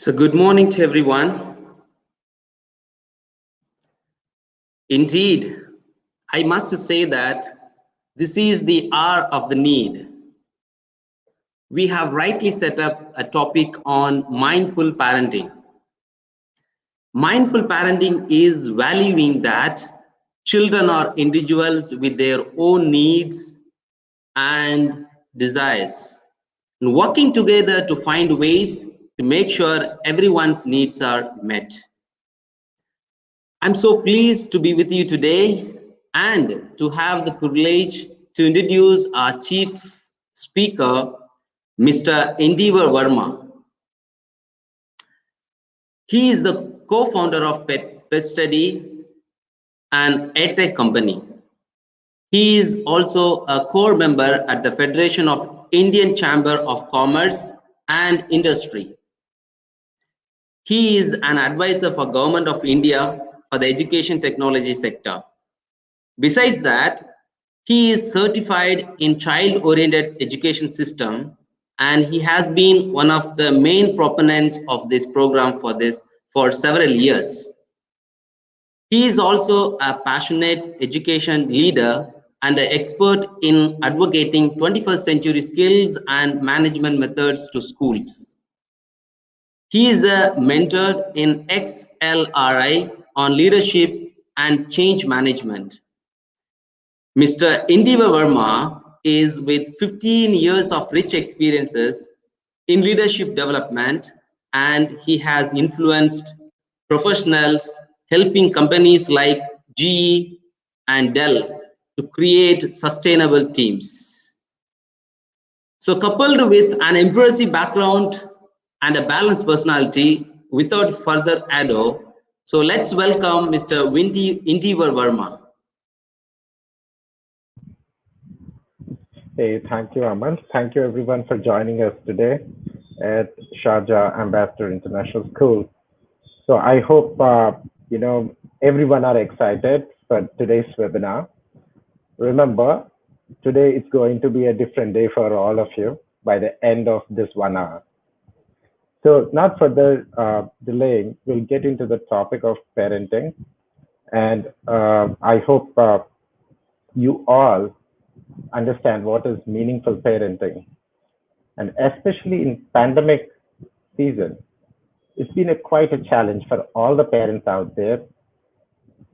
So good morning to everyone. Indeed, I must say that this is the hour of the need. We have rightly set up a topic on mindful parenting. Mindful parenting is valuing that children are individuals with their own needs and desires, and working together to find ways to make sure everyone's needs are met. I'm so pleased to be with you today and to have the privilege to introduce our chief speaker, Mr. Indeevar Varma. He is the co-founder of Pet Study, an edtech company. He is also a core member at the Federation of Indian Chamber of Commerce and Industry. He is an advisor for Govt of India for the education technology sector. Besides that, he is certified in child-oriented education system, and he has been one of the main proponents of this program for several years. He is also a passionate education leader and an expert in advocating 21st century skills and management methods to schools. He is a mentor in XLRI on leadership and change management. Mr. Indeevar Varma is with 15 years of rich experiences in leadership development, and he has influenced professionals helping companies like GE and Dell to create sustainable teams. So coupled with an impressive background and a balanced personality, without further ado, so let's welcome Mr. Indeevar Varma. Hey, thank you, Aman. Thank you, everyone, for joining us today at Sharjah Ambassador International School. So I hope everyone are excited for today's webinar. Remember, today it's going to be a different day for all of you by the end of this 1 hour. So not further delaying, we'll get into the topic of parenting, and I hope you all understand what is meaningful parenting. And especially in pandemic season, it's been quite a challenge for all the parents out there,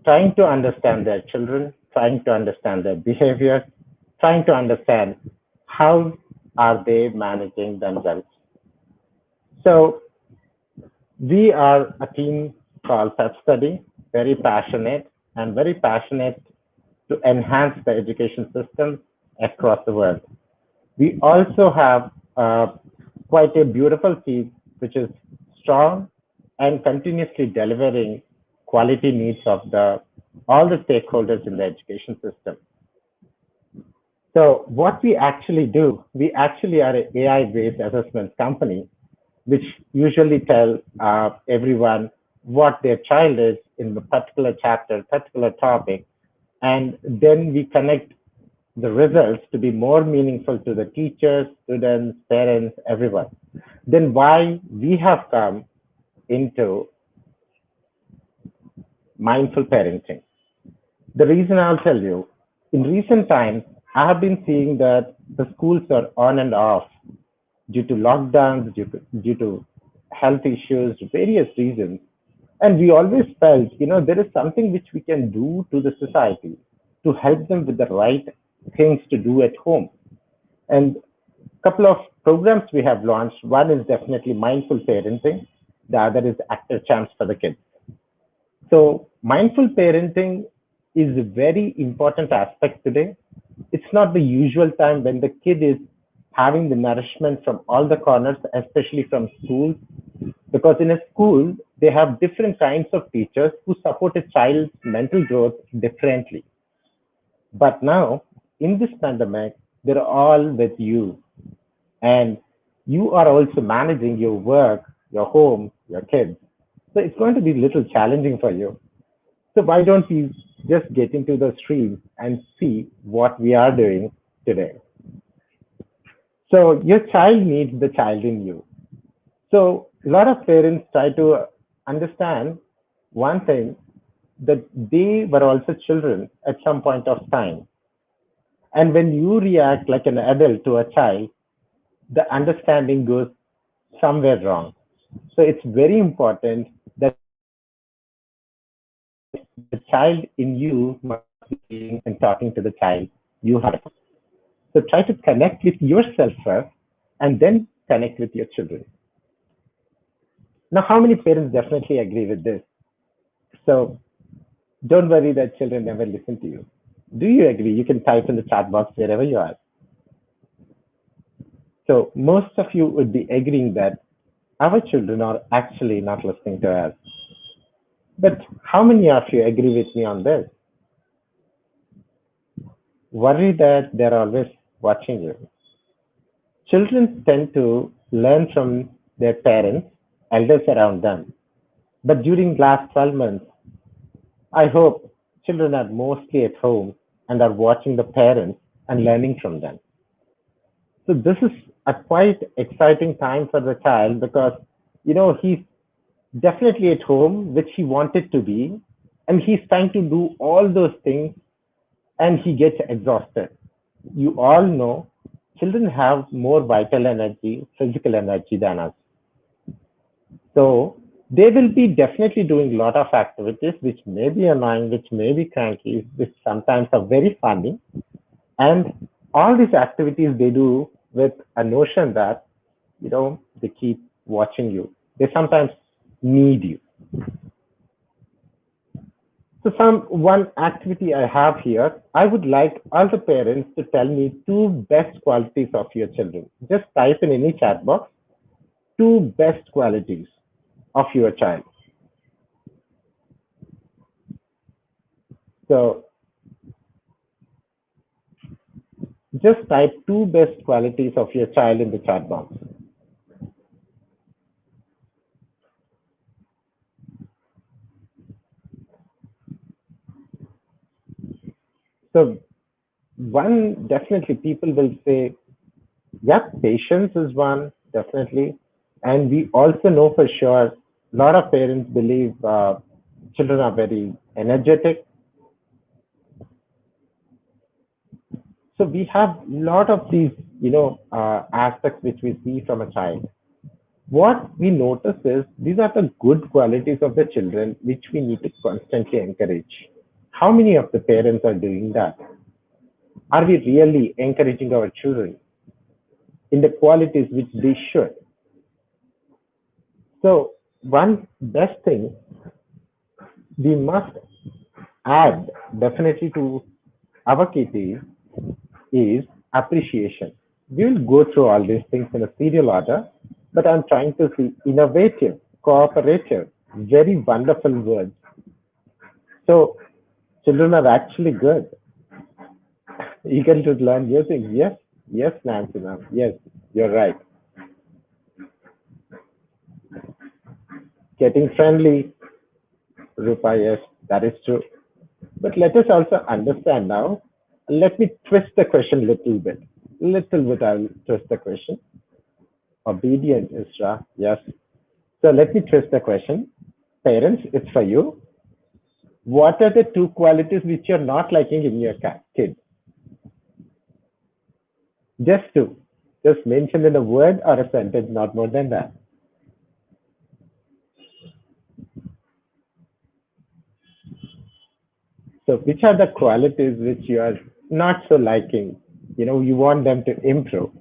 trying to understand their children, trying to understand their behavior, trying to understand how are they managing themselves. So we are a team called Pet Study, very passionate to enhance the education system across the world. We also have quite a beautiful team, which is strong and continuously delivering quality needs of all the stakeholders in the education system. So what we actually do, we actually are an AI-based assessment company, which usually tell everyone what their child is in the particular chapter, particular topic, and then we connect the results to be more meaningful to the teachers, students, parents, everyone. Then why we have come into mindful parenting. The reason I'll tell you, in recent times, I have been seeing that the schools are on and off due to lockdowns, due to health issues, various reasons. And we always felt, there is something which we can do to the society to help them with the right things to do at home. And a couple of programs we have launched. One is definitely mindful parenting. The other is active champs for the kids. So mindful parenting is a very important aspect today. It's not the usual time when the kid is having the nourishment from all the corners, especially from schools, because in a school, they have different kinds of teachers who support a child's mental growth differently. But now, in this pandemic, they're all with you. And you are also managing your work, your home, your kids. So it's going to be a little challenging for you. So why don't we just get into the stream and see what we are doing today? So your child needs the child in you. So A lot of parents try to understand one thing, that they were also children at some point of time. And when you react like an adult to a child, the understanding goes somewhere wrong. So it's very important that the child in you must be feeling and talking to the child you have. So try to connect with yourself first and then connect with your children. Now, how many parents definitely agree with this? So don't worry that children never listen to you. Do you agree? You can type in the chat box wherever you are. So most of you would be agreeing that our children are actually not listening to us. But how many of you agree with me on this? Worry that they're always watching you. Children tend to learn from their parents, elders around them. But during last 12 months, I hope children are mostly at home and are watching the parents and learning from them. So this is a quite exciting time for the child because, he's definitely at home, which he wanted to be, and he's trying to do all those things and he gets exhausted. You all know children have more vital energy, physical energy than us. So they will be definitely doing a lot of activities which may be annoying, which may be cranky, which sometimes are very funny. And all these activities they do with a notion that, they keep watching you. They sometimes need you. So one activity I have here, I would like all the parents to tell me two best qualities of your children. Just type in any chat box, two best qualities of your child. So just type two best qualities of your child in the chat box. So one, definitely people will say, yeah, patience is one, definitely. And we also know for sure, a lot of parents believe children are very energetic. So we have a lot of these, aspects which we see from a child. What we notice is these are the good qualities of the children which we need to constantly encourage. How many of the parents are doing that? Are we really encouraging our children in the qualities which they should? So one best thing we must add definitely to our KT is appreciation. We will go through all these things in a serial order, but I'm trying to see innovative, cooperative, very wonderful words. So children are actually good. Eager to learn new things. Yes, yes, Nancy, ma'am. Yes, you're right. Getting friendly, Rupa, yes, that is true. But let us also understand now. Let me twist the question a little bit. Little bit, I'll twist the question. Obedient, Isra, yes. So let me twist the question. Parents, it's for you. What are the two qualities which you're not liking in your kid? Just two. Just mention in a word or a sentence, not more than that. So which are the qualities which you are not so liking? You want them to improve.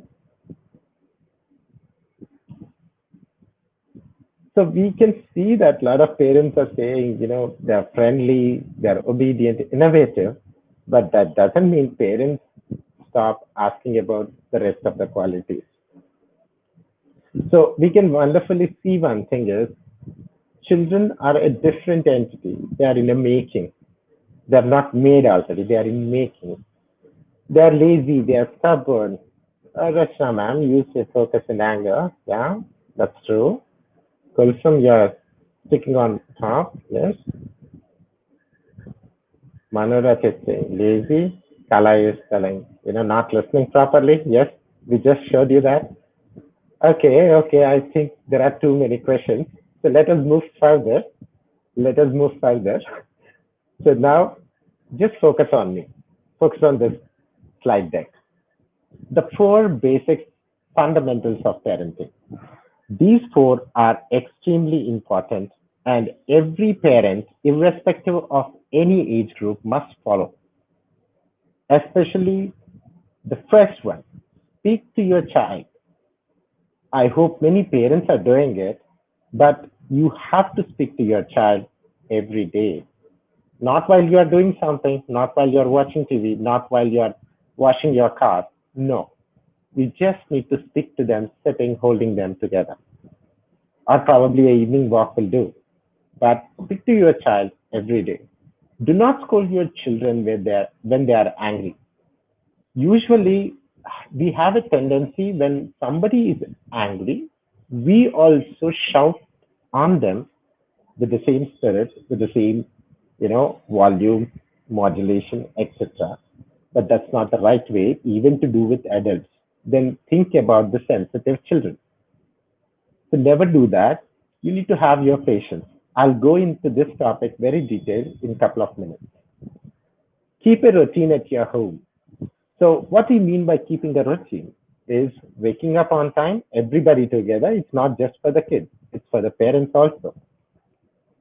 So we can see that a lot of parents are saying, they're friendly, they're obedient, innovative, but that doesn't mean parents stop asking about the rest of the qualities. So we can wonderfully see one thing is children are a different entity. They are in a making. They're not made already. They are in making. They are lazy. They are stubborn. Rachna ma'am, you say focus and anger. Yeah, that's true. Kulsum, you're sticking on top. Yes. Manorat is saying lazy. Kala is telling, not listening properly. Yes, we just showed you that. Okay. I think there are too many questions. So let us move further. Let us move further. So now just focus on me. Focus on this slide deck. The four basic fundamentals of parenting. These four are extremely important, and every parent, irrespective of any age group, must follow. Especially the first one, speak to your child. I hope many parents are doing it, but you have to speak to your child every day. Not while you are doing something, not while you are watching TV, not while you are washing your car. No, you just need to speak to them, sitting, holding them together. Or probably a evening walk will do. But speak to your child every day. Do not scold your children when they are angry. Usually, we have a tendency when somebody is angry, we also shout on them with the same spirit, with the same, volume, modulation, etc. But that's not the right way, even to do with adults. Then think about the sensitive children. So never do that. You need to have your patience. I'll go into this topic very detailed in a couple of minutes. Keep a routine at your home. So what we mean by keeping a routine is waking up on time, everybody together. It's not just for the kids. It's for the parents also.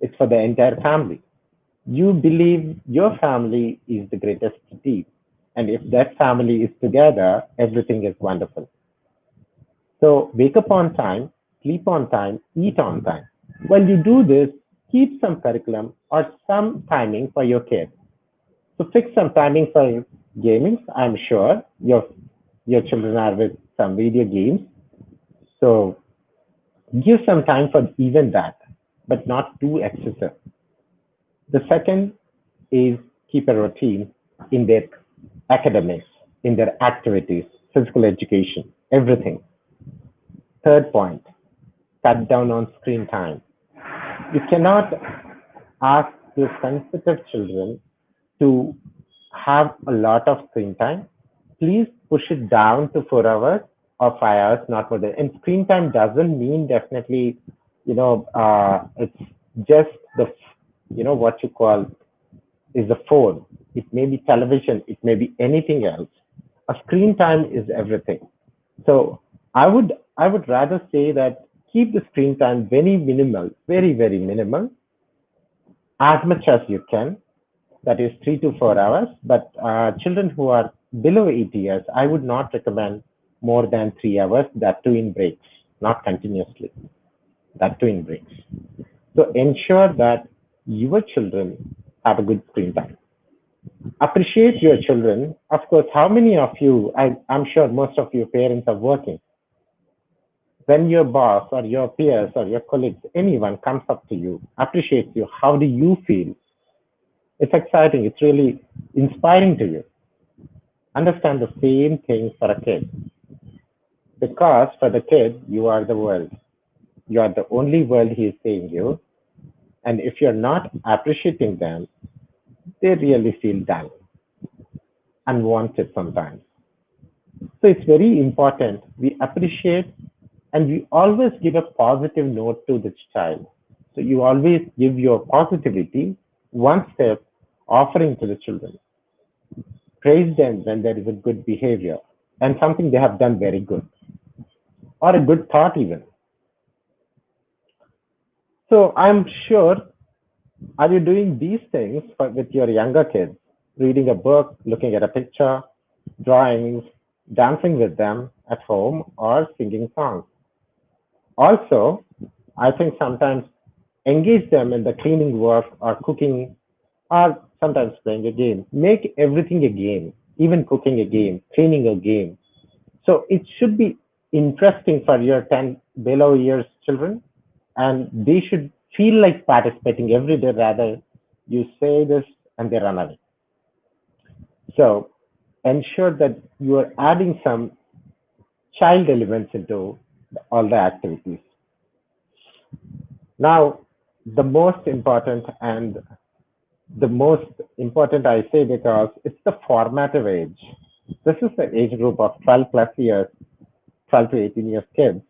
It's for the entire family. You believe your family is the greatest team. And if that family is together, everything is wonderful. So wake up on time, sleep on time, eat on time. While you do this, keep some curriculum or some timing for your kids. So fix some timing for gaming. I'm sure your children are with some video games. So give some time for even that, but not too excessive. The second is keep a routine in their academics, in their activities, physical education, everything. Third point, cut down on screen time. You cannot ask your sensitive children to have a lot of screen time. Please push it down to 4 hours or 5 hours, not more than. And screen time doesn't mean definitely, it's just what you call is the phone. It may be television. It may be anything else. A screen time is everything. So I would rather say that keep the screen time very minimal, very, very minimal, as much as you can. That is 3 to 4 hours. But children who are below 8 years, I would not recommend more than 3 hours, that too in breaks, not continuously, that too in breaks. So ensure that your children have a good screen time. Appreciate your children. Of course, how many of you, I'm sure most of your parents are working. When your boss or your peers or your colleagues, anyone comes up to you, appreciates you, how do you feel? It's exciting. It's really inspiring to you. Understand the same thing for a kid. Because for the kid, you are the world. You are the only world he is seeing you. And if you're not appreciating them, they really feel down, unwanted sometimes. So it's very important we appreciate and we always give a positive note to the child. So you always give your positivity one step offering to the children. Praise them when there is a good behavior and something they have done very good or a good thought even. So I'm sure, are you doing these things with your younger kids? Reading a book, looking at a picture, drawings, dancing with them at home, or singing songs? Also, I think sometimes engage them in the cleaning work or cooking or sometimes playing a game. Make everything a game, even cooking a game, cleaning a game. So it should be interesting for your 10 below years children and they should feel like participating every day rather you say this and they run away. So ensure that you are adding some child elements into all the activities. Now, the most important and the most important I say because it's the formative age. This is the age group of 12 plus years, 12 to 18 years kids.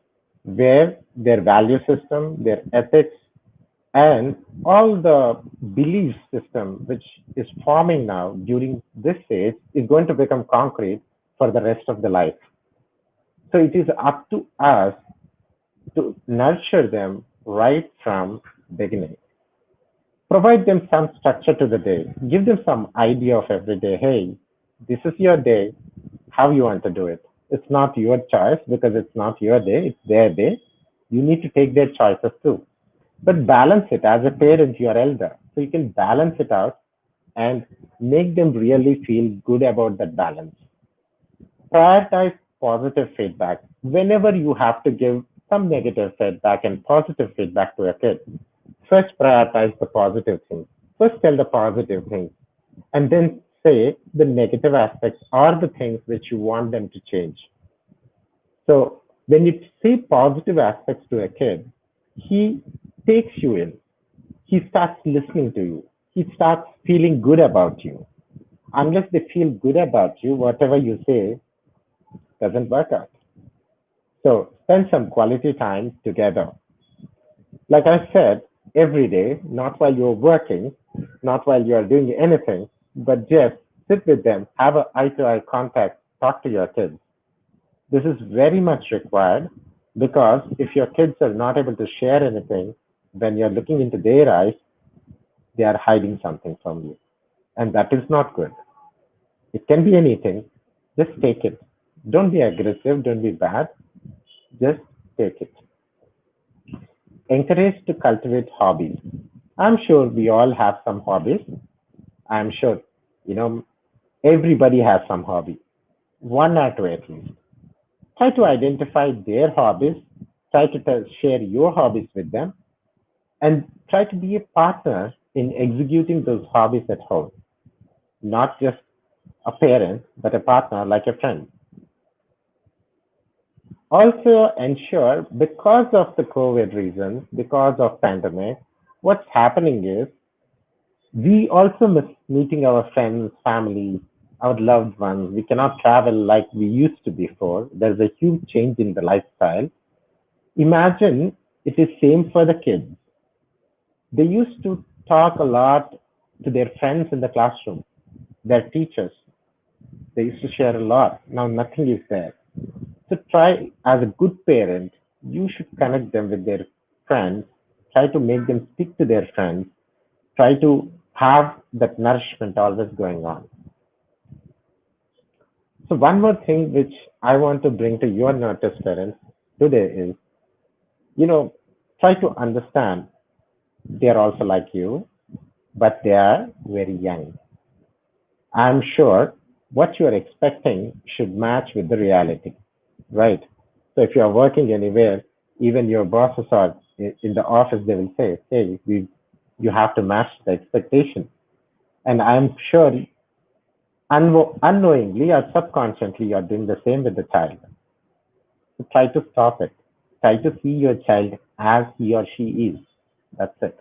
where their value system, their ethics, and all the belief system which is forming now during this stage is going to become concrete for the rest of the life. So it is up to us to nurture them right from beginning. Provide them some structure to the day. Give them some idea of every day. Hey, this is your day. How you want to do it? It's not your choice because it's not your day. It's their day. You need to take their choices too. But balance it as a parent. You are elder, so you can balance it out and make them really feel good about that balance. Prioritize positive feedback. Whenever you have to give some negative feedback and positive feedback to a kid, first prioritize the positive things. First tell the positive things and then say the negative aspects or the things which you want them to change. So when you say positive aspects to a kid, he takes you in. He starts listening to you. He starts feeling good about you. Unless they feel good about you, whatever you say doesn't work out. So spend some quality time together. Like I said, every day, not while you're working, not while you're doing anything, but just sit with them, have an eye to eye contact, talk to your kids. This is very much required because if your kids are not able to share anything, when you're looking into their eyes, they are hiding something from you. And that is not good. It can be anything. Just take it. Don't be aggressive. Don't be bad. Just take it. Encourage to cultivate hobbies. I'm sure we all have some hobbies. I'm sure, you know, everybody has some hobby, one or two at least. Try to identify their hobbies. Try to share your hobbies with them and try to be a partner in executing those hobbies at home. Not just a parent, but a partner like a friend. Also ensure because of the COVID reasons, because of pandemic, what's happening is we also miss meeting our friends, family, our loved ones. We cannot travel like we used to before. There's a huge change in the lifestyle. Imagine it is same for the kids. They used to talk a lot to their friends in the classroom, their teachers. They used to share a lot. Now nothing is there. So try as a good parent, you should connect them with their friends. Try to make them stick to their friends. Try to have that nourishment always going on. So one more thing which I want to bring to your notice, parents, today is, you know, try to understand they are also like you, but they are very young. I'm sure what you are expecting should match with the reality, right? So if you are working anywhere, even your bosses are in the office, they will say, hey, you have to match the expectation. And I'm sure unknowingly or subconsciously, you're doing the same with the child. So try to stop it. Try to see your child as he or she is. That's it.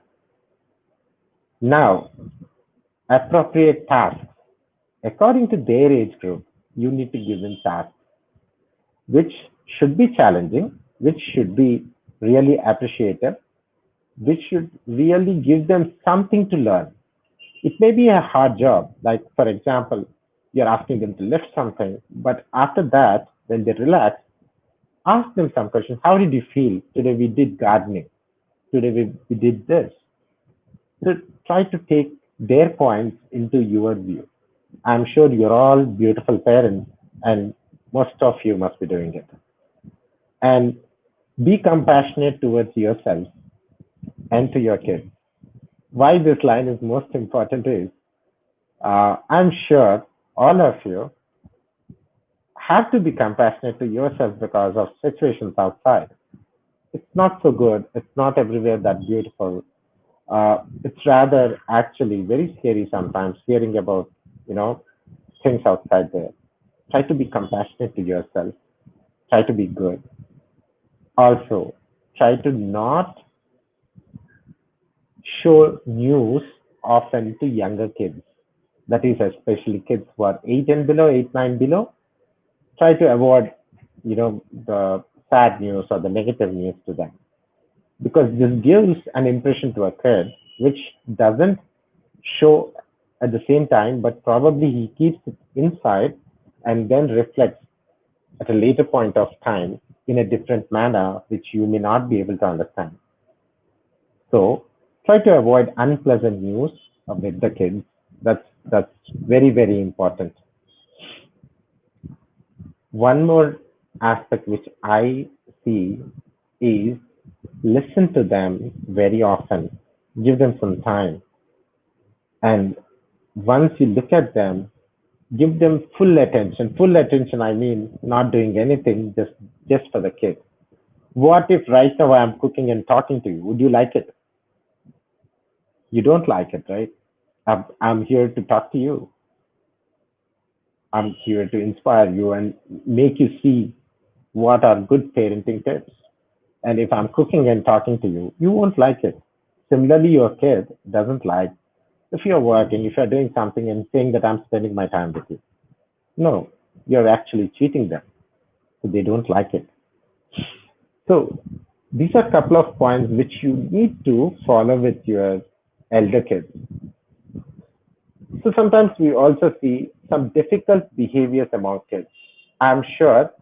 Now, appropriate tasks. According to their age group, you need to give them tasks which should be challenging, which should be really appreciated, which should really give them something to learn. It may be a hard job, like for example, you're asking them to lift something, but after that, when they relax, ask them some questions. How did you feel? Today we did gardening. Today we did this. So try to take their points into your view. I'm sure you're all beautiful parents and most of you must be doing it. And be compassionate towards yourself and to your kids. Why this line is most important is I'm sure all of you have to be compassionate to yourself because of situations outside. It's not so good. It's not everywhere that beautiful. It's rather actually very scary sometimes hearing about, you know, things outside there. Try to be compassionate to yourself. Try to be good. Also, try to not show news often to younger kids. That is especially kids who are 8 and below, 8, 9 below. Try to avoid, the sad news or the negative news to them, because this gives an impression to a kid which doesn't show at the same time, but probably he keeps it inside and then reflects at a later point of time in a different manner, which you may not be able to understand. So try to avoid unpleasant news with the kids. That's very, very important. One more aspect which I see is listen to them very often, give them some time. And once you look at them, give them full attention. Full attention, I mean, not doing anything, just for the kid. What if right now I'm cooking and talking to you? Would you like it? You don't like it, right? I'm here to talk to you. I'm here to inspire you and make you see what are good parenting tips. And if I'm cooking and talking to you, you won't like it. Similarly, your kid doesn't like if you're working, if you're doing something and saying that I'm spending my time with you. No, you're actually cheating them. So they don't like it. So these are a couple of points which you need to follow with your elder kids. So sometimes we also see some difficult behaviors among kids. I'm sure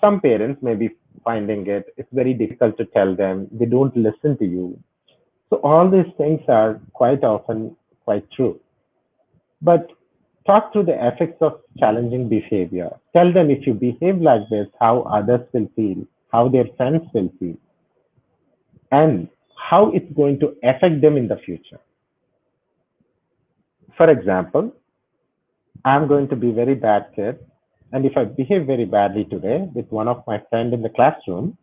some parents may be finding it's very difficult to tell them, they don't listen to you. So all these things are quite often quite true. But talk through the effects of challenging behavior. Tell them if you behave like this, how others will feel, how their friends will feel, and how it's going to affect them in the future. For example, I'm going to be very bad kid, and if I behave very badly today with one of my friends in the classroom,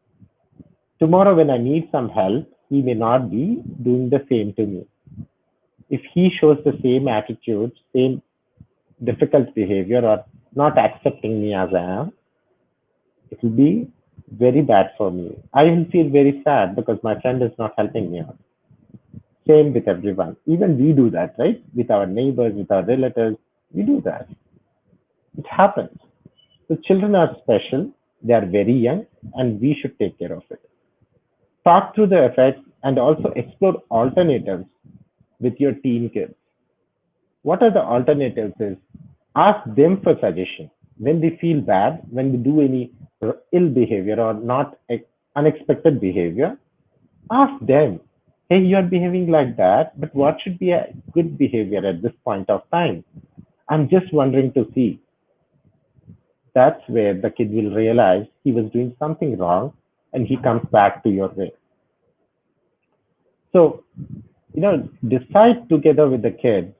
tomorrow when I need some help, he may not be doing the same to me. If he shows the same attitude, same difficult behavior, or not accepting me as I am, it will be very bad for me. I will feel very sad because my friend is not helping me out. Same with everyone. Even we do that, right? With our neighbors, with our relatives, we do that. It happens. So children are special, they are very young, and we should take care of it. Talk through the effects and also explore alternatives with your teen kids. What are the alternatives is ask them for suggestion. When they feel bad, when they do any ill behavior or not unexpected behavior, ask them, hey, you're behaving like that, but what should be a good behavior at this point of time? I'm just wondering to see. That's where the kid will realize he was doing something wrong and he comes back to your way. So, decide together with the kid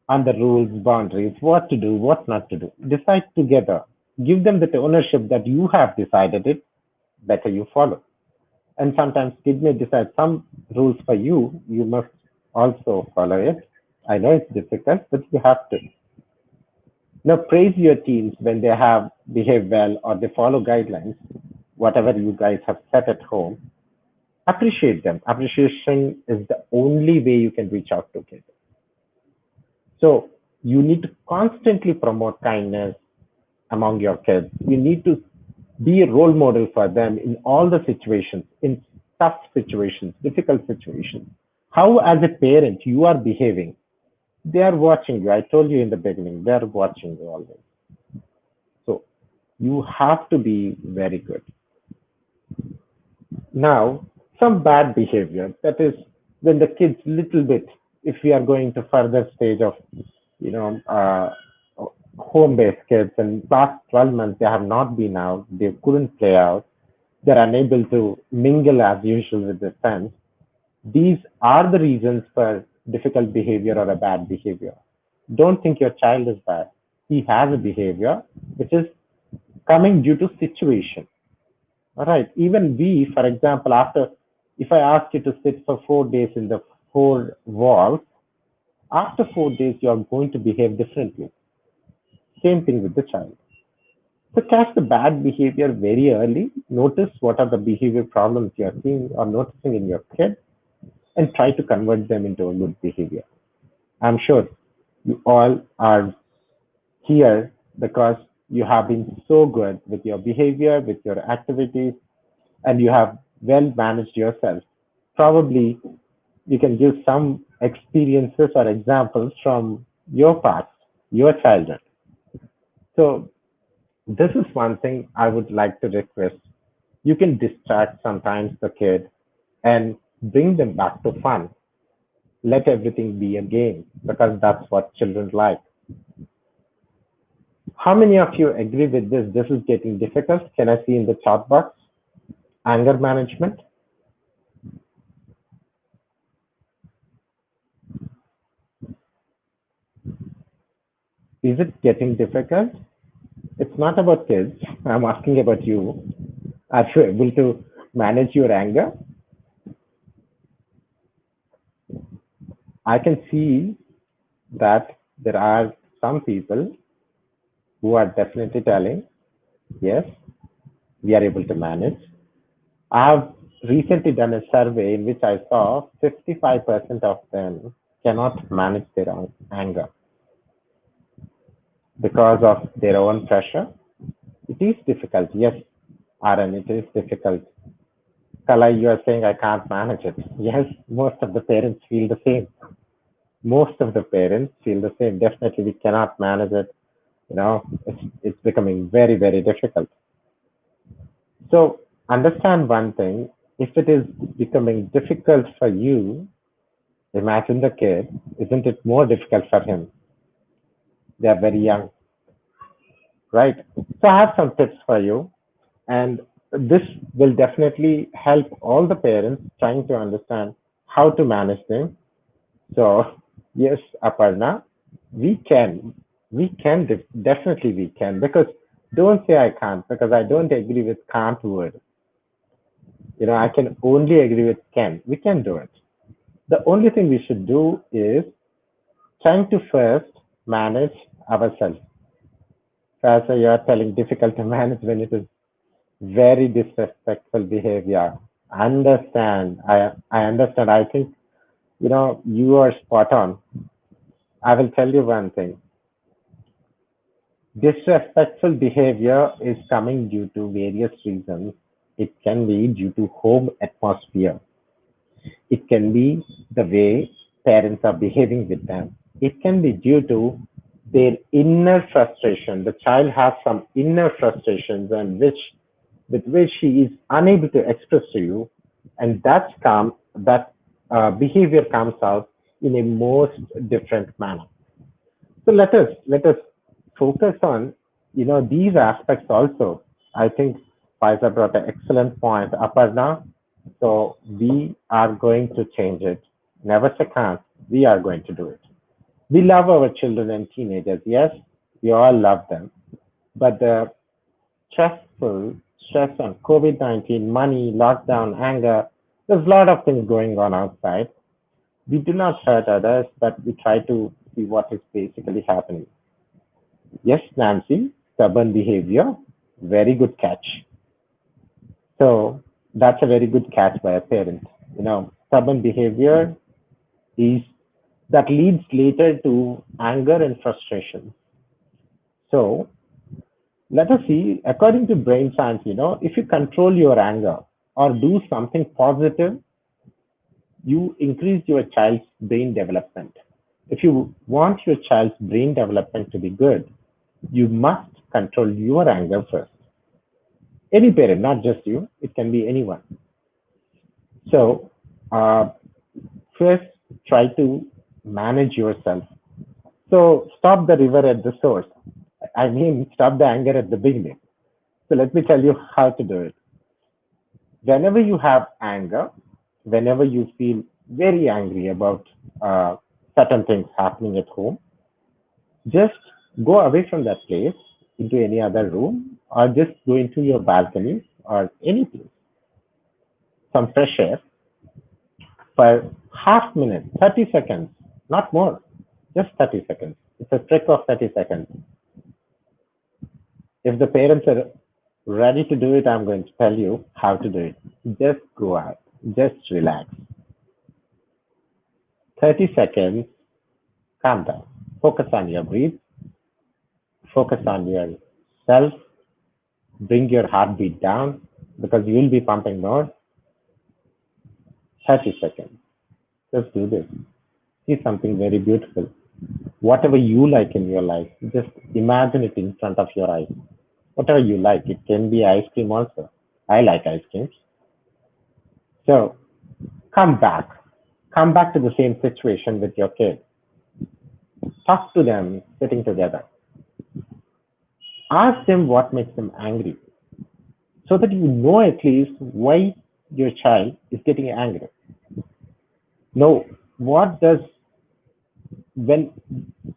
on the rules, boundaries, what to do, what not to do. Decide together. Give them the ownership that you have decided it, better you follow. And sometimes kid may decide some rules for you, you must also follow it. I know it's difficult, but you have to. Now, praise your teens when they have behaved well or they follow guidelines, whatever you guys have set at home. Appreciate them. Appreciation is the only way you can reach out to kids. So you need to constantly promote kindness among your kids. You need to be a role model for them in all the situations, in tough situations, difficult situations. How, as a parent, you are behaving. They are watching you. I told you in the beginning, they are watching you always. So you have to be very good. Now, some bad behavior, that is when the kids little bit, if we are going to further stage of, home-based kids, and last 12 months they have not been out, they couldn't play out, they're unable to mingle as usual with their friends. These are the reasons for difficult behavior or a bad behavior. Don't think your child is bad. He has a behavior which is coming due to situation. All right. Even we, for example, if I ask you to sit for 4 days in the 4 walls, after 4 days, you are going to behave differently. Same thing with the child. So catch the bad behavior very early. Notice what are the behavior problems you are seeing or noticing in your kid and try to convert them into a good behavior. I'm sure you all are here because You have been so good with your behavior, with your activities, and you have well managed yourself. Probably you can give some experiences or examples from your past, your childhood. So this is one thing I would like to request. You can distract sometimes the kid and bring them back to fun. Let everything be a game because that's what children like. How many of you agree with this? This is getting difficult. Can I see in the chat box? Anger management. Is it getting difficult? It's not about kids. I'm asking about you. Are you able to manage your anger? I can see that there are some people who are definitely telling, yes, we are able to manage. I have recently done a survey in which I saw 55% of them cannot manage their own anger because of their own pressure. It is difficult. Yes, Aaron, it is difficult. Kalai, you are saying I can't manage it. Yes, most of the parents feel the same. Most of the parents feel the same. Definitely, we cannot manage it. It's becoming very, very difficult. So understand one thing. If it is becoming difficult for you, imagine the kid. Isn't it more difficult for him? They are very young, right? So I have some tips for you. And this will definitely help all the parents trying to understand how to manage them. So, yes, Aparna, definitely we can, because don't say I can't, because I don't agree with can't word. I can only agree with can. We can do it. The only thing we should do is trying to first manage ourselves. As you're telling, difficult to manage when it is very disrespectful behavior. Understand. I understand. I think you are spot on. I will tell you one thing. Disrespectful behavior is coming due to various reasons. It can be due to home atmosphere. It can be the way parents are behaving with them. It can be due to their inner frustration. The child has some inner frustrations and with which he is unable to express to you, and that behavior comes out in a most different manner. So let us focus on these aspects also. I think Pfizer brought an excellent point, Aparna. So we are going to change it. Never say can't. We are going to do it. We love our children and teenagers. Yes, we all love them. But the stress on COVID-19, money, lockdown, anger, there's a lot of things going on outside. We do not hurt others, but we try to see what is basically happening. Yes, Nancy, stubborn behavior, very good catch. So that's a very good catch by a parent. Stubborn behavior is that leads later to anger and frustration. So let us see, according to brain science, if you control your anger or do something positive, you increase your child's brain development. If you want your child's brain development to be good, you must control your anger first. Any parent, not just you, it can be anyone. So, first try to manage yourself. So, stop the river at the source. I mean, stop the anger at the beginning. So, let me tell you how to do it. Whenever you have anger, whenever you feel very angry about certain things happening at home, just go away from that place into any other room or just go into your balcony or any place, some fresh air for half minute, 30 seconds, not more, just 30 seconds. It's a trick of 30 seconds. If the parents are ready to do it, I'm going to tell you how to do it. Just go out, just relax. 30 seconds, calm down. Focus on your breath, focus on your yourself, bring your heartbeat down because you will be pumping more. 30 seconds. Just do this. See something very beautiful. Whatever you like in your life, just imagine it in front of your eyes. Whatever you like, it can be ice cream also. I like ice creams. So come back. Come back to the same situation with your kid. Talk to them sitting together. Ask them what makes them angry so that you know at least why your child is getting angry. Know what does when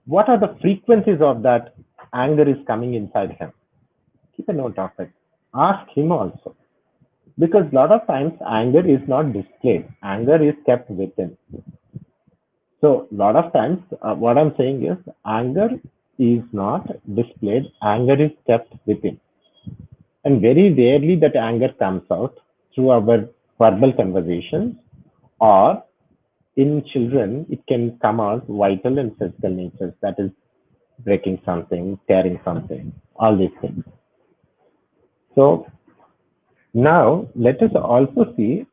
what are the frequencies of that anger is coming inside him. Keep a note of it. Ask him also. Because a lot of times anger is not displayed. Anger is kept within. So a lot of times what I'm saying is anger is not displayed. Anger is kept within. And very rarely that anger comes out through our verbal conversations, or in children, it can come out vital and physical natures, that is breaking something, tearing something, all these things. So now let us also see,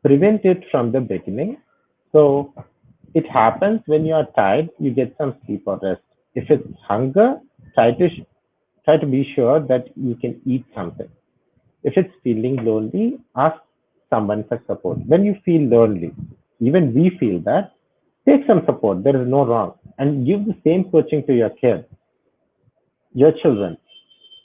prevent it from the beginning. So it happens when you are tired, you get some sleep or rest. If it's hunger, try to be sure that you can eat something. If it's feeling lonely, ask someone for support. When you feel lonely, even we feel that, take some support. There is no wrong. And give the same coaching to your kids, your children.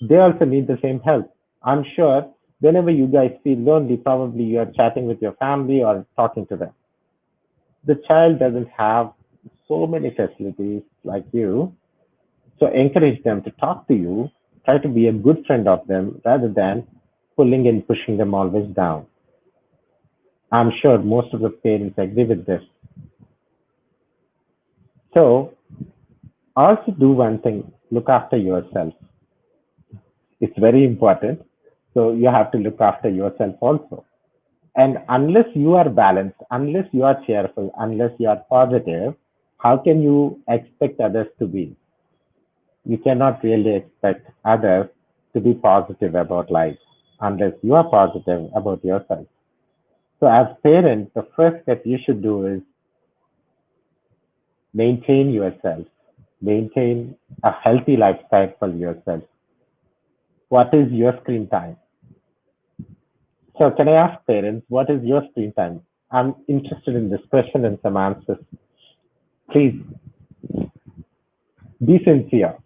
They also need the same help. I'm sure whenever you guys feel lonely, probably you're chatting with your family or talking to them. The child doesn't have so many facilities like you. So encourage them to talk to you. Try to be a good friend of them rather than pulling and pushing them always down. I'm sure most of the parents agree with this. So also do one thing, look after yourself. It's very important. So you have to look after yourself also. And unless you are balanced, unless you are cheerful, unless you are positive, how can you expect others to be? You cannot really expect others to be positive about life unless you are positive about yourself. So as parents, the first step you should do is maintain yourself, maintain a healthy lifestyle for yourself. What is your screen time? So can I ask parents, what is your screen time? I'm interested in this question and some answers. Please be sincere.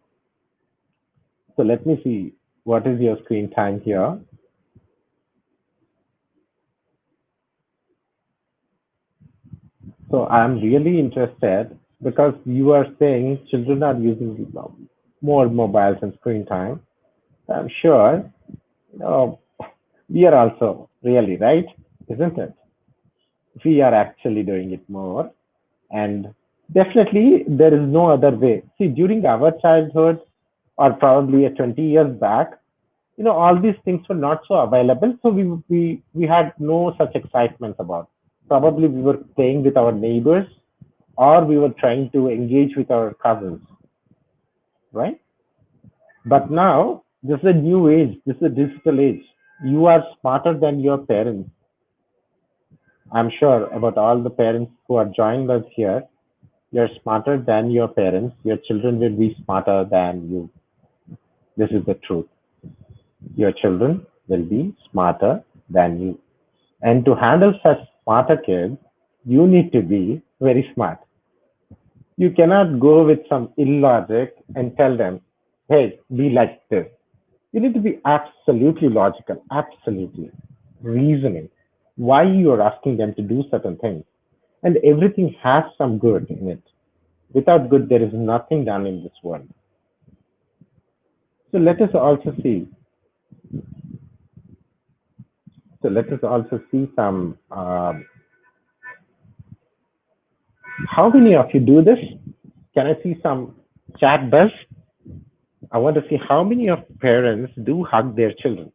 So let me see, what is your screen time here? So I'm really interested because you are saying children are using more mobiles and screen time. I'm sure, you know, we are also really, right? Isn't it? We are actually doing it more. And definitely there is no other way. See, during our childhood or probably 20 years back, all these things were not so available. So we had no such excitement about. Probably we were playing with our neighbors or we were trying to engage with our cousins, right? But now this is a new age. This is a digital age. You are smarter than your parents. I'm sure about all the parents who are joining us here. You're smarter than your parents. Your children will be smarter than you. This is the truth. Your children will be smarter than you. And to handle such smarter kids, you need to be very smart. You cannot go with some illogic and tell them, hey, be like this. You need to be absolutely logical, absolutely reasoning. Why you are asking them to do certain things. And everything has some good in it. Without good, there is nothing done in this world. So let us also see. So let us also see some. How many of you do this? Can I see some chat buzz? I want to see how many of parents do hug their children.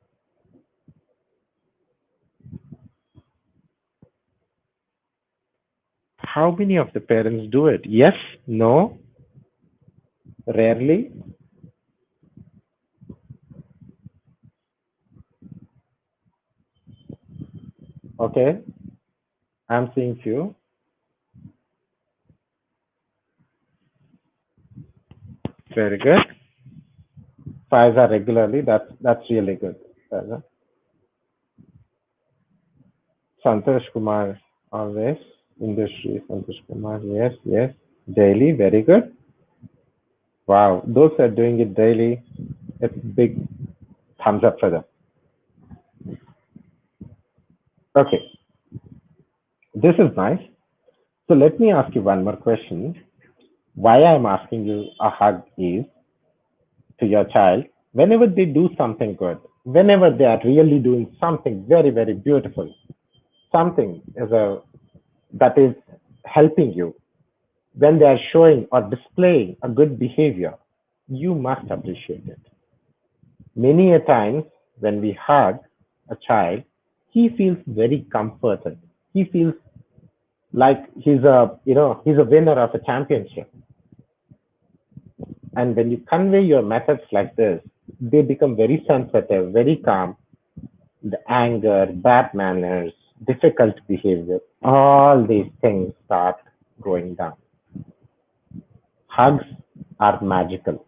How many of the parents do it? Yes, no, rarely. Okay, I'm seeing few. Very good. Fives are regularly. That's really good. Santosh Kumar, always. Industry, Santosh Kumar, yes, yes. Daily, very good. Wow, those are doing it daily. It's big thumbs up for them. Okay, this is nice. So let me ask you one more question. Why I'm asking you a hug is to your child, whenever they do something good, whenever they are really doing something very, very beautiful, something that is helping you, when they are showing or displaying a good behavior, you must appreciate it. Many a times when we hug a child, he feels very comforted. He feels like he's a winner of a championship. And when you convey your methods like this, they become very sensitive, very calm. The anger, bad manners, difficult behavior, all these things start going down. Hugs are magical.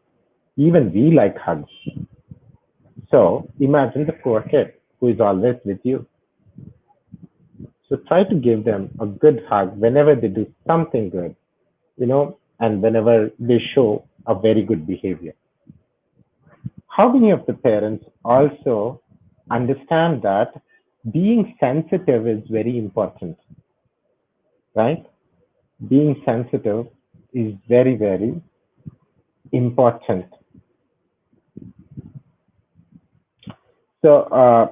Even we like hugs. So imagine the poor kid who is always with you. So try to give them a good hug whenever they do something good, and whenever they show a very good behavior. How many of the parents also understand that being sensitive is very important, right? Being sensitive is very, very important. So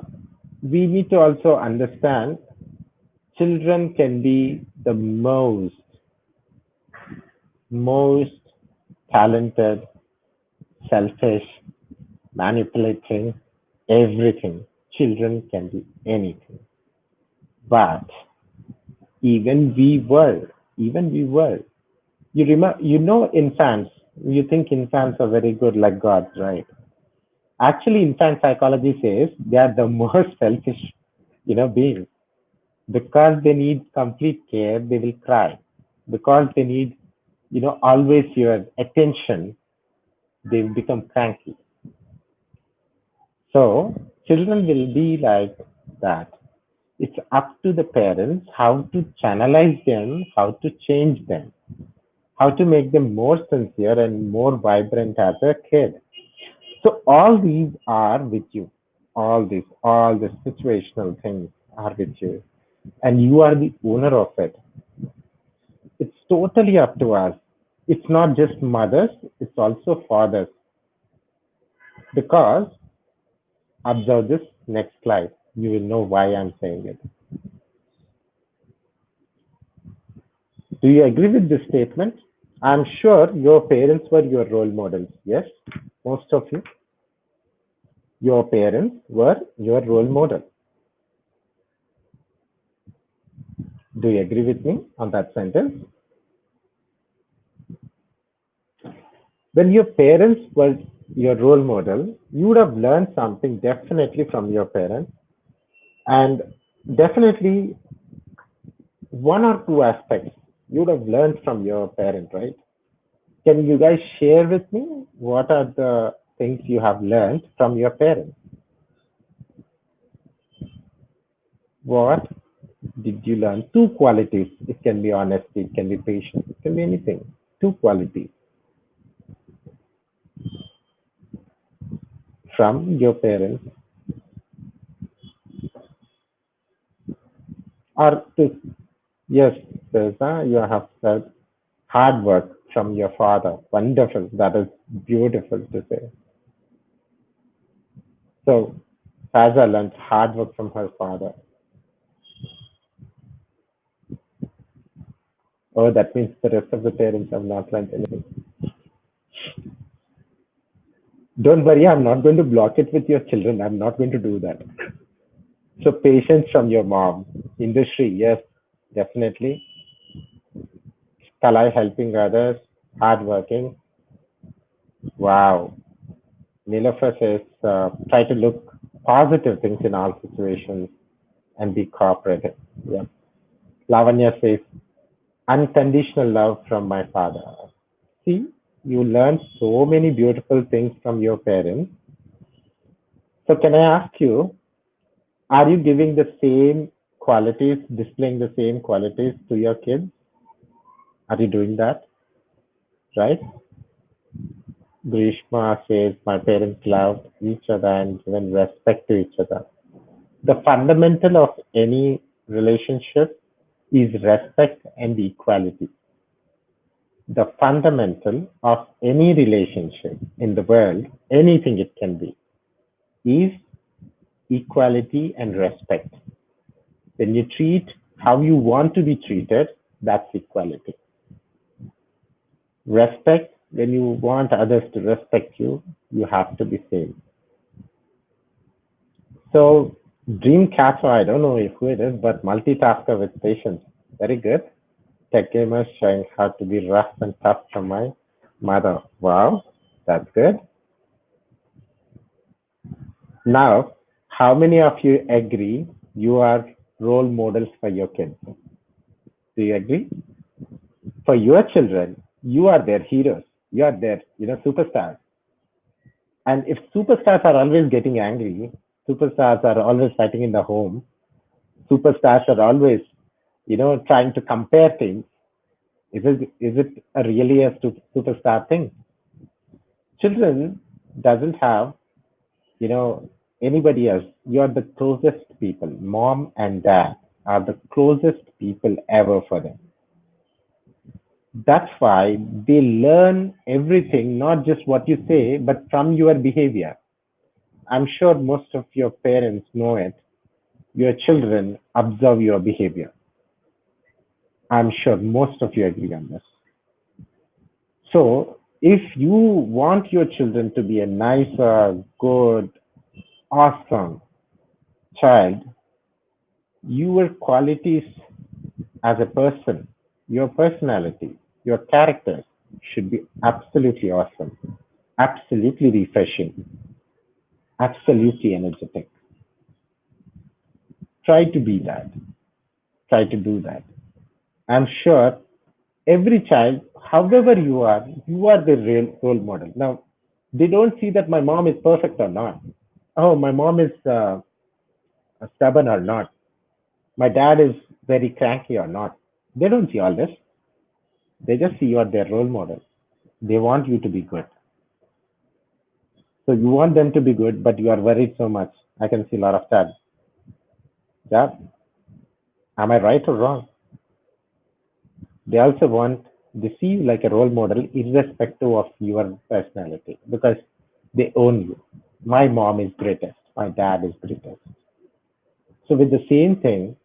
we need to also understand children can be the most talented, selfish, manipulating, everything. Children can do anything. But even we were. You remember, infants. You think infants are very good like gods, right? Actually, infant psychology says they are the most selfish, beings. Because they need complete care, they will cry. Because they need, always your attention, they become cranky. So children will be like that. It's up to the parents how to channelize them, how to change them, how to make them more sincere and more vibrant as a kid. So all these are with you. All the situational things are with you. And you are the owner of it. It's totally up to us. It's not just mothers, it's also fathers. Because, observe this next slide. You will know why I'm saying it. Do you agree with this statement? I'm sure your parents were your role models. Yes, most of you. Your parents were your role model. Do you agree with me on that sentence? When your parents were your role model, you would have learned something definitely from your parents, and definitely one or two aspects you would have learned from your parent, right? Can you guys share with me what are the things you have learned from your parents? What did you learn? Two qualities. It can be honesty, it can be patience, it can be anything. Two qualities from your parents, or to, yes, Teresa, you have said hard work from your father. Wonderful. That is beautiful to say. So, Faza learned hard work from her father. Oh, that means the rest of the parents have not learned anything. Don't worry, I'm not going to block it with your children. I'm not going to do that. So, patience from your mom. Industry, yes, definitely. Kalai helping others, hardworking. Wow. Nilofer says, try to look positive things in all situations. and be cooperative. Yeah. Lavanya says, unconditional love from my father. See, you learn so many beautiful things from your parents. So, can I ask you, are you giving the same qualities, displaying the same qualities to your kids? Are you doing that? Right? Grishma says, my parents loved each other and given respect to each other. The fundamental of any relationship is respect and equality. The fundamental of any relationship in the world, anything it can be, is equality and respect. When you treat how you want to be treated, that's equality. Respect, when you want others to respect you, you have to be same. So, Dreamcatcher, I don't know who it is, but multitasker with patience. Very good. Tech gamers showing how to be rough and tough from my mother. Wow, that's good. Now, how many of you agree you are role models for your kids? Do you agree? For your children, you are their heroes. You are their, superstars. And if superstars are always getting angry, superstars are always fighting in the home, superstars are always, trying to compare things, is it a really a superstar thing? Children doesn't have, you know, anybody else. You are the closest people. Mom and dad are the closest people ever for them. That's why they learn everything, not just what you say, but from your behavior. I'm sure most of your parents know it. Your children observe your behavior. I'm sure most of you agree on this. So, if you want your children to be a nicer, good, awesome child, your qualities as a person, your personality, your character should be absolutely awesome, absolutely refreshing, absolutely energetic. Try to be that. Try to do that. I'm sure every child, however you are the real role model. Now, they don't see that my mom is perfect or not. Oh, my mom is stubborn or not. My dad is very cranky or not. They don't see all this. They just see you are their role model. They want you to be good. So you want them to be good, but you are worried so much. I can see a lot of that. Yeah. Am I right or wrong? They also want, they see you like a role model irrespective of your personality because they own you. My mom is greatest. My dad is greatest. So with the same thing,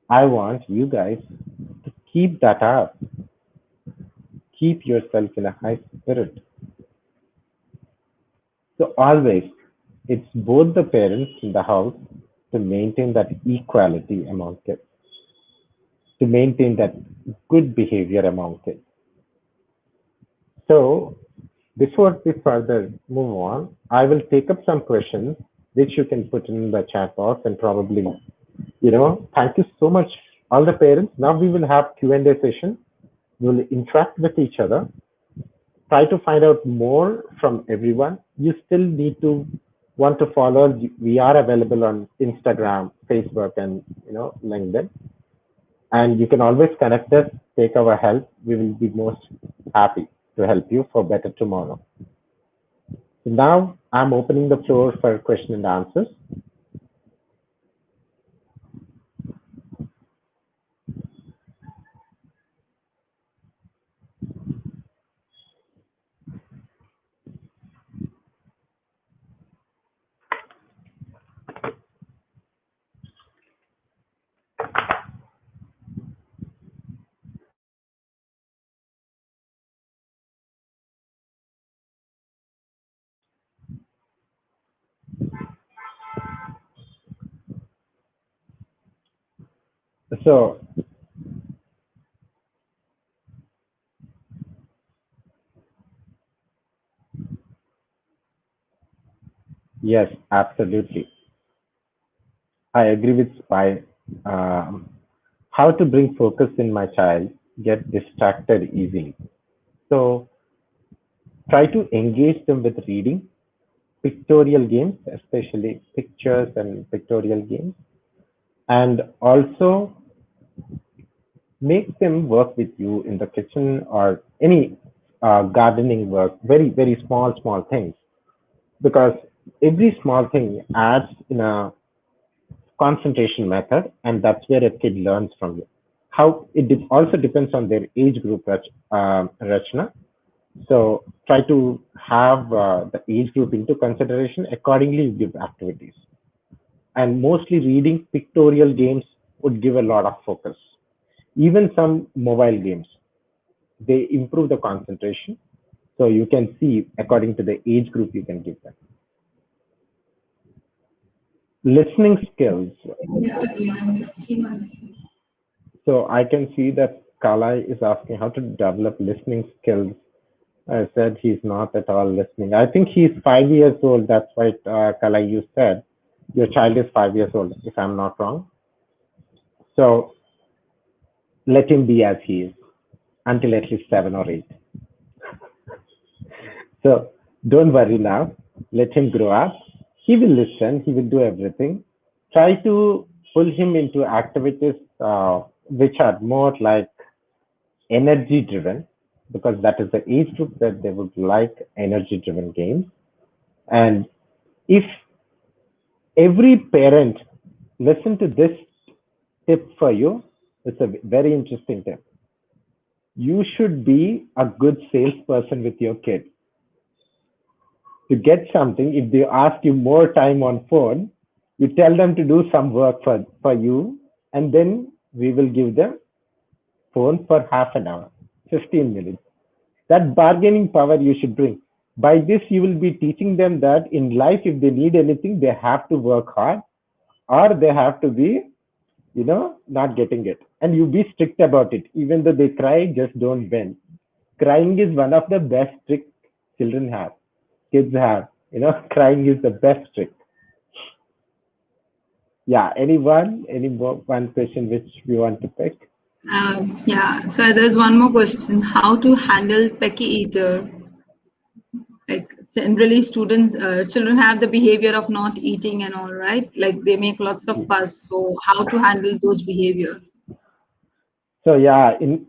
I want you guys to keep that up. Keep yourself in a high spirit. So always, it's both the parents in the house to maintain that equality among kids, to maintain that good behavior among kids. So before we further move on, I will take up some questions which you can put in the chat box and probably, thank you so much, all the parents. Now we will have Q&A session. We'll interact with each other, try to find out more from everyone. You still need to want to follow. We are available on Instagram, Facebook, and LinkedIn. And you can always connect us, take our help. We will be most happy to help you for better tomorrow. So now I'm opening the floor for question and answers. So yes, absolutely. I agree with Spy. How to bring focus in my child get distracted easily. So try to engage them with reading, pictorial games, especially pictures and pictorial games, and also make them work with you in the kitchen or any gardening work, very, very small things, because every small thing adds in a concentration method, and that's where a kid learns from you. How it also depends on their age group, Rachna. So try to have the age group into consideration. Accordingly, you give activities. And mostly reading pictorial games would give a lot of focus. Even some mobile games, they improve the concentration. So you can see according to the age group you can give them. Listening skills. So I can see that Kalai is asking how to develop listening skills. I said he's not at all listening. I think he's 5 years old. That's why, Kalai, you said your child is 5 years old, if I'm not wrong. So let him be as he is until at least 7 or 8. So don't worry now. Let him grow up. He will listen. He will do everything. Try to pull him into activities which are more like energy driven, because that is the age group that they would like energy driven games. And if every parent listen to this tip for you, it's a very interesting tip. You should be a good salesperson with your kid. To get something, if they ask you more time on phone, you tell them to do some work for you, and then we will give them phone for half an hour, 15 minutes. That bargaining power you should bring. By this, you will be teaching them that in life, if they need anything, they have to work hard, or they have to be, not getting it. And you be strict about it. Even though they cry, just don't bend. Crying is one of the best tricks children have, kids have. Crying is the best trick. Yeah, any more one question which we want to pick? Yeah, so there's one more question. How to handle picky eater? Like generally students, children have the behavior of not eating and all, right? Like they make lots of fuss. So how to handle those behavior? So yeah, in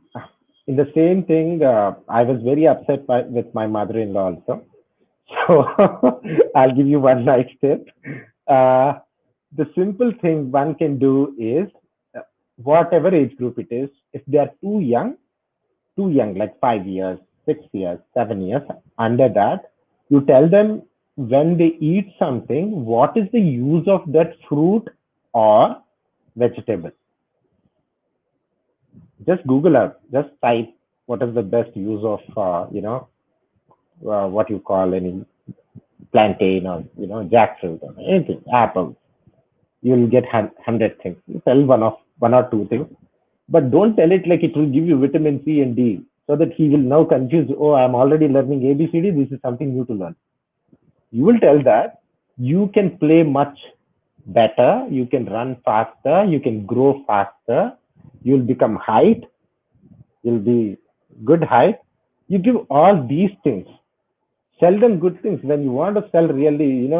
the same thing, I was very upset with my mother-in-law also. So I'll give you one nice tip. Uh, the simple thing one can do is, whatever age group it is, if they are too young, like 5 years, 6 years, 7 years, under that, you tell them when they eat something, what is the use of that fruit or vegetable. Just Google up, just type what is the best use of, what you call any plantain or, jackfruit or anything, apple. You'll get 100 things. You tell one or two things, but don't tell it like it will give you vitamin C and D, so that he will now confuse. Oh, I'm already learning ABCD. This is something new to learn. You will tell that you can play much better, you can run faster, you can grow faster, you'll become height, you'll be good height. You give all these things. Sell them good things. When you want to sell really,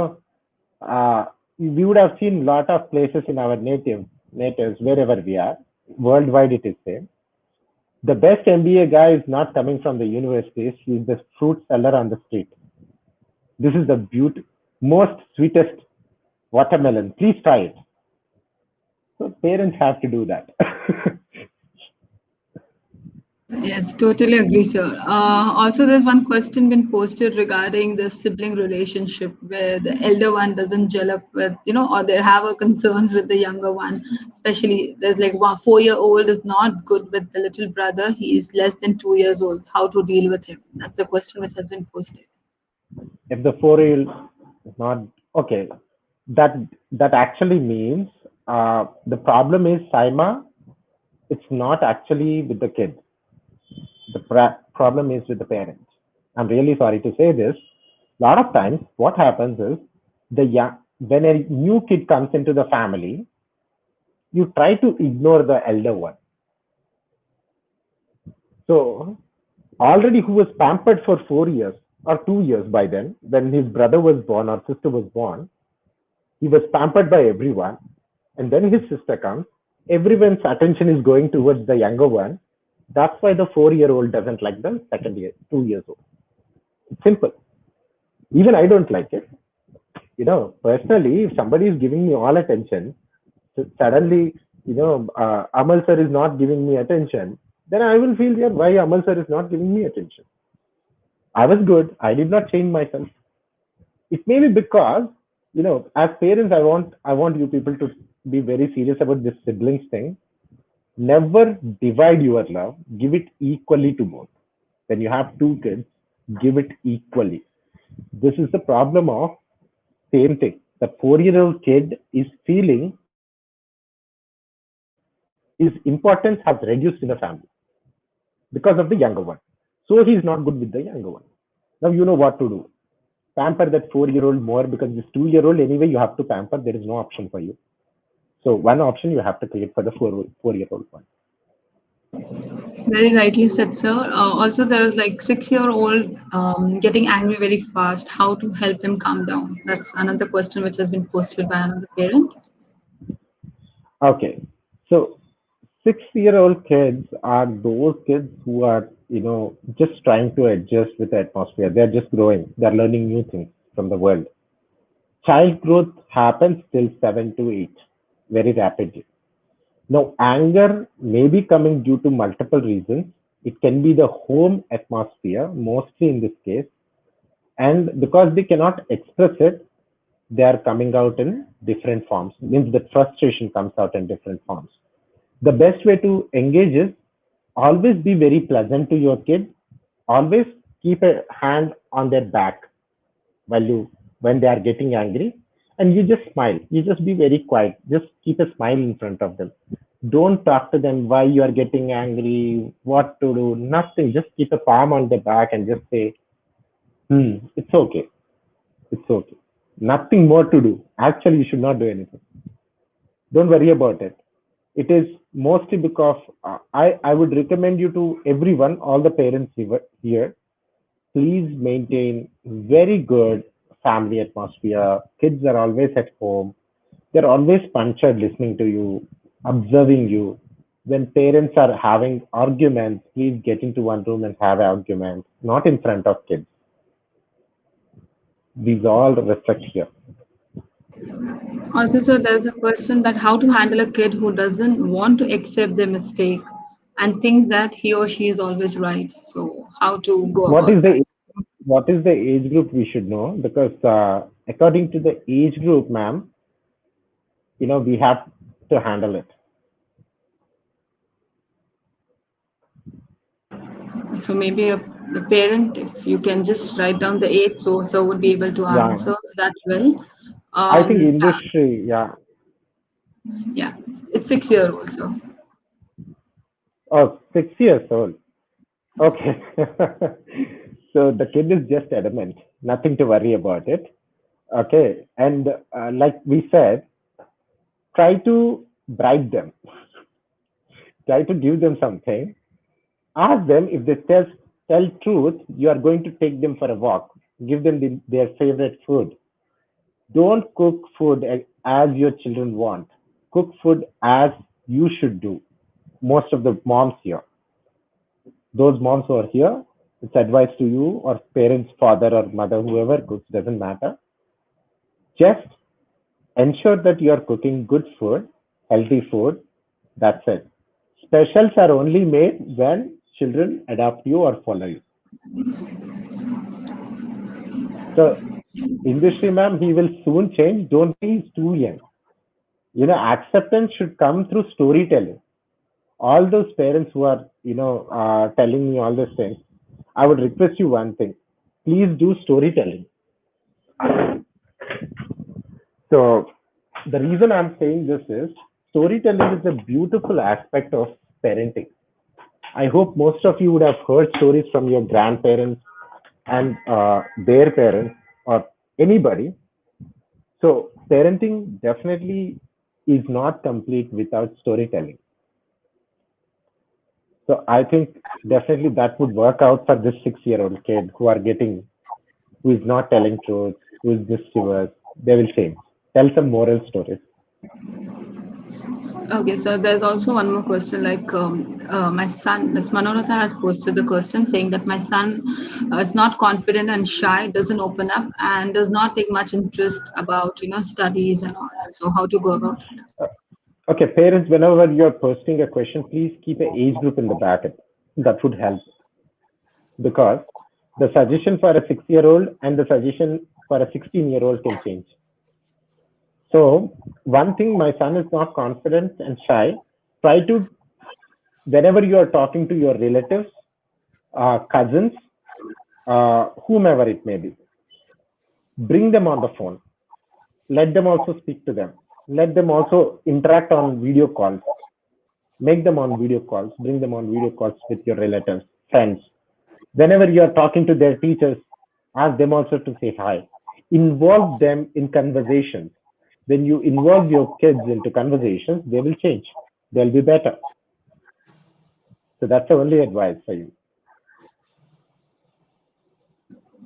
we would have seen a lot of places in our natives, wherever we are, worldwide it is same. The best MBA guy is not coming from the universities. He's the fruit seller on the street. This is the most sweetest watermelon. Please try it. So parents have to do that. Yes, totally agree, sir. Also, there's one question been posted regarding the sibling relationship where the elder one doesn't gel up with, or they have a concerns with the younger one. Especially, there's like 4-year-old is not good with the little brother. He is less than 2 years old. How to deal with him? That's a question which has been posted. If the 4-year-old is not okay, that actually means the problem is, Saima, it's not actually with the kid. The problem is with the parents. I'm really sorry to say this. A lot of times, what happens is when a new kid comes into the family, you try to ignore the elder one. So already who was pampered for 4 years or 2 years by then, when his brother was born or sister was born, he was pampered by everyone. And then his sister comes. Everyone's attention is going towards the younger one. That's why the 4-year-old doesn't like the second year, 2 years old. It's simple. Even I don't like it. Personally, if somebody is giving me all attention, suddenly, Amal sir is not giving me attention, then I will feel, yeah, why Amal sir is not giving me attention? I was good. I did not change myself. It may be because, as parents, I want you people to be very serious about this siblings thing. Never divide your love. Give it equally to both. When you have 2 kids, give it equally. This is the problem of same thing. The 4-year-old kid is feeling his importance has reduced in the family because of the younger one. So he's not good with the younger one. Now you know what to do. Pamper that 4-year-old more, because this 2-year-old anyway you have to pamper. There is no option for you. So one option you have to create for the 4-year-old one. Very rightly said, sir. Also, there's like 6-year-old getting angry very fast. How to help him calm down? That's another question which has been posted by another parent. Okay. So 6-year-old kids are those kids who are, just trying to adjust with the atmosphere. They're just growing. They're learning new things from the world. Child growth happens till 7 to 8, very rapidly. Now, anger may be coming due to multiple reasons. It can be the home atmosphere, mostly in this case. And because they cannot express it, they are coming out in different forms. Means the frustration comes out in different forms. The best way to engage is always be very pleasant to your kid. Always keep a hand on their back when they are getting angry, and you just smile. You just be very quiet. Just keep a smile in front of them. Don't talk to them why you are getting angry, what to do, nothing. Just keep a palm on their back and just say, it's okay. It's okay. Nothing more to do. Actually, you should not do anything. Don't worry about it. It is mostly because I would recommend you to everyone, all the parents here, please maintain very good family atmosphere. Kids are always at home. They're always punctured listening to you, observing you. When parents are having arguments, please get into one room and have arguments, not in front of kids. These all reflect here. Also, sir, there's a question that how to handle a kid who doesn't want to accept their mistake and thinks that he or she is always right. So, how to go What about is that? the what is the age group we should know? Because according to the age group, ma'am, we have to handle it. So, maybe the parent, if you can just write down the age, so would be able to Yeah, answer that well. I think Yeah, industry. Yeah. yeah, it's 6-year-old. So, Oh, 6 years old. Okay. So the kid is just adamant, nothing to worry about it. Okay. And like we said, try to bribe them, try to give them something. Ask them if they tell truth, you are going to take them for a walk. Give them their favorite food. Don't cook food as your children want. Cook food as you should do. Most of the moms here, those moms who are here, it's advice to you or parents, father or mother, whoever cooks, doesn't matter. Just ensure that you are cooking good food, healthy food. That's it. Specials are only made when children adopt you or follow you. So, industry, ma'am, he will soon change. Don't be he's too young. Acceptance should come through storytelling. All those parents who are, telling me all these things, I would request you one thing. Please do storytelling. So the reason I'm saying this is storytelling is a beautiful aspect of parenting. I hope most of you would have heard stories from your grandparents and their parents or anybody. So parenting definitely is not complete without storytelling. So I think definitely that would work out for this 6-year-old kid who is not telling truth, who is mischievous. They will change. Tell some moral stories. Okay, so there's also one more question. Like my son, Ms. Manoratha has posted the question saying that my son is not confident and shy, doesn't open up, and does not take much interest about studies and all. So how to go about it? Uh, Okay, parents, whenever you're posting a question, please keep an age group in the bracket. That would help because the suggestion for a 6-year-old and the suggestion for a 16-year-old can change. So, one thing, my son is not confident and shy. Try to, whenever you are talking to your relatives, cousins, whomever it may be, bring them on the phone. Let them also speak to them. Let them also interact on video calls. Make them on video calls. Bring them on video calls with your relatives, friends. Whenever you are talking to their teachers, ask them also to say hi. Involve them in conversations. When you involve your kids into conversations, they will change. They'll be better. So that's the only advice for you.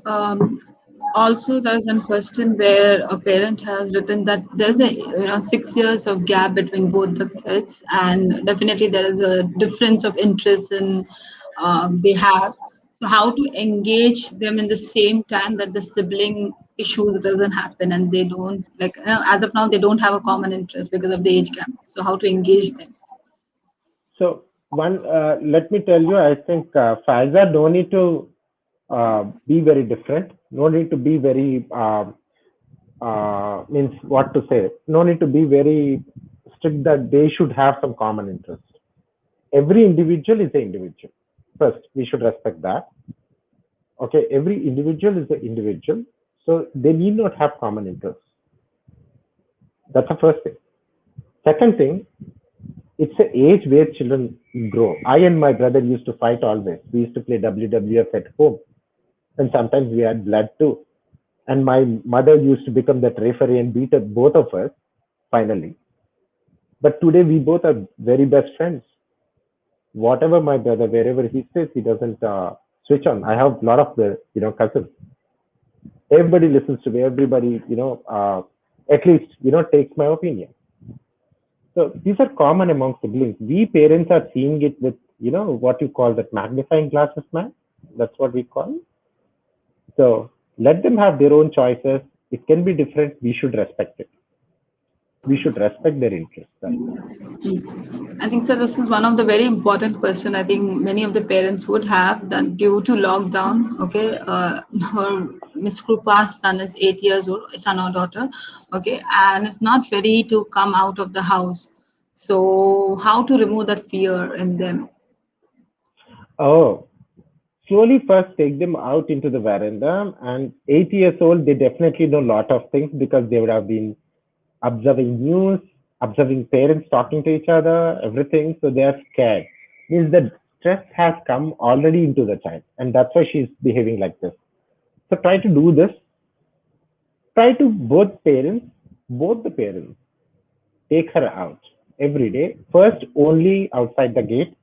Um, Also, there's one question where a parent has written that there's a 6 years of gap between both the kids, and definitely there is a difference of interest in they have. So, how to engage them in the same time that the sibling issues doesn't happen, and they don't like as of now they don't have a common interest because of the age gap. So, how to engage them? So let me tell you, I think Pfizer don't need to be very different. No need to be very means what to say. No need to be very strict that they should have some common interest. Every individual is an individual. First, we should respect that. Okay, every individual is an individual, so they need not have common interests. That's the first thing. Second thing, it's an age where children grow. I and my brother used to fight always. We used to play WWF at home, and sometimes we had blood too. And my mother used to become that referee and beat up both of us finally. But today we both are very best friends. Whatever my brother, wherever he says, he doesn't switch on. I have a lot of the cousins. Everybody listens to me. Everybody at least takes my opinion. So these are common among siblings. We parents are seeing it with what you call that magnifying glasses, man. That's what we call. So let them have their own choices. It can be different. We should respect it. We should respect their interests. Right? I think so. This is one of the very important question. I think many of the parents would have that due to lockdown. Okay, her Miss Krupa's son is 8 years old, son or daughter. Okay, and is not ready to come out of the house. So how to remove that fear in them? Oh, slowly first take them out into the veranda. And 8 years old, they definitely know a lot of things because they would have been observing news, observing parents talking to each other, everything. So they are scared. Means the stress has come already into the child, and that's why she's behaving like this. So try to do this. Try to both the parents, take her out every day. First, only outside the gate,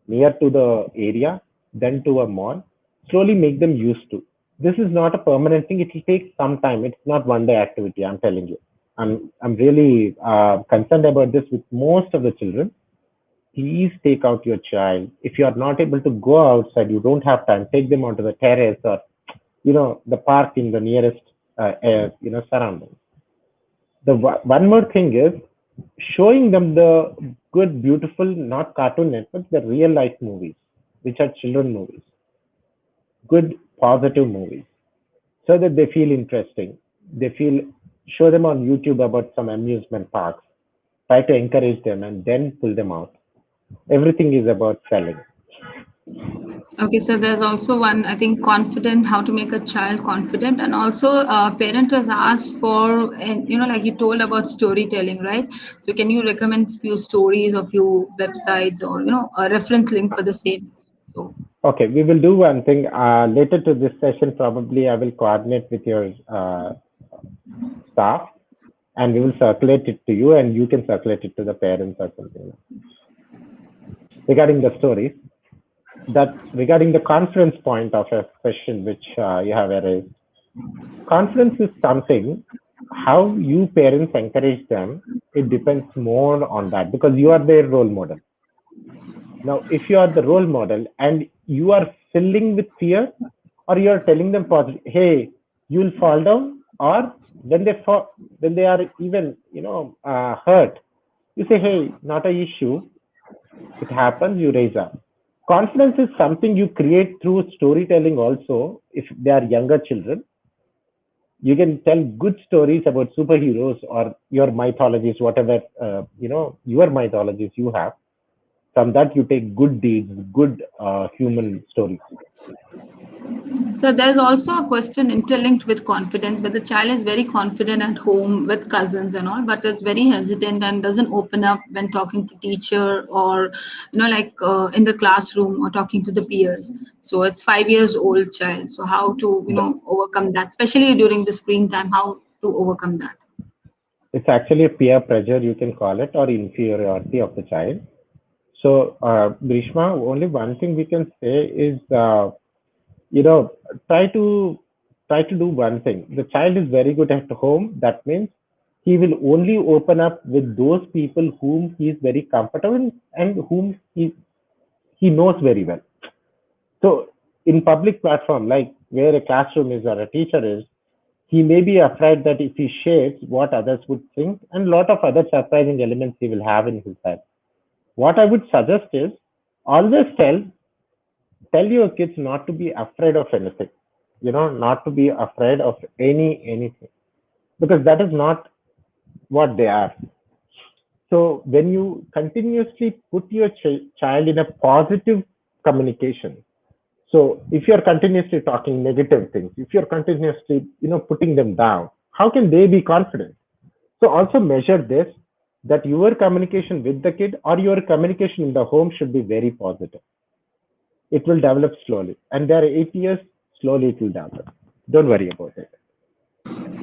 near to the area, then to a mall. Slowly make them used to. This is not a permanent thing. It will take some time. It's not one day activity. I'm telling you. I'm really concerned about this with most of the children. Please take out your child. If you are not able to go outside, you don't have time. Take them onto the terrace or the park in the nearest surroundings. The one more thing is showing them the good, beautiful, not cartoon networks, the real life movies, which are children movies, good, positive movies, so that they feel interesting. They feel, show them on YouTube about some amusement parks, try to encourage them and then pull them out. Everything is about selling. Okay, so there's also one, I think, confident, how to make a child confident. And also, parent has asked for, and like you told about storytelling, right? So, can you recommend few stories or few websites or, a reference link for the same? So, Okay, we will do one thing. Later to this session, probably I will coordinate with your staff and we will circulate it to you, and you can circulate it to the parents or something. Regarding the stories, that regarding the confidence point of a question which you have raised, confidence is something, how you parents encourage them, it depends more on that, because you are their role model. Now, if you are the role model and you are filling with fear, or you are telling them positive, hey, you will fall down, or when they fall, when they are even hurt, you say, hey, not a issue, it happens, you raise up. Confidence is something you create through storytelling also. If they are younger children, you can tell good stories about superheroes or your mythologies, whatever your mythologies you have. From that you take good deeds, good human stories. So there's also a question interlinked with confidence, where the child is very confident at home with cousins and all, but is very hesitant and doesn't open up when talking to teacher, or in the classroom, or talking to the peers. So it's 5 years old child. So how to overcome that, especially during the screen time? How to overcome that? It's actually a peer pressure, you can call it, or inferiority of the child. So, Grishma, only one thing we can say is, you know, try to do one thing. The child is very good at home. That means he will only open up with those people whom he is very comfortable and whom he knows very well. So, in public platform, like where a classroom is or a teacher is, he may be afraid that if he shares what others would think, and a lot of other surprising elements he will have in his head. What I would suggest is, always tell your kids not to be afraid of anything, not to be afraid of anything, because that is not what they are. So when you continuously put your child in a positive communication, so if you're continuously talking negative things, if you're continuously putting them down, how can they be confident? So also measure this, that your communication with the kid or your communication in the home should be very positive. It will develop slowly, and there are 8 years, slowly it will develop. Don't worry about it.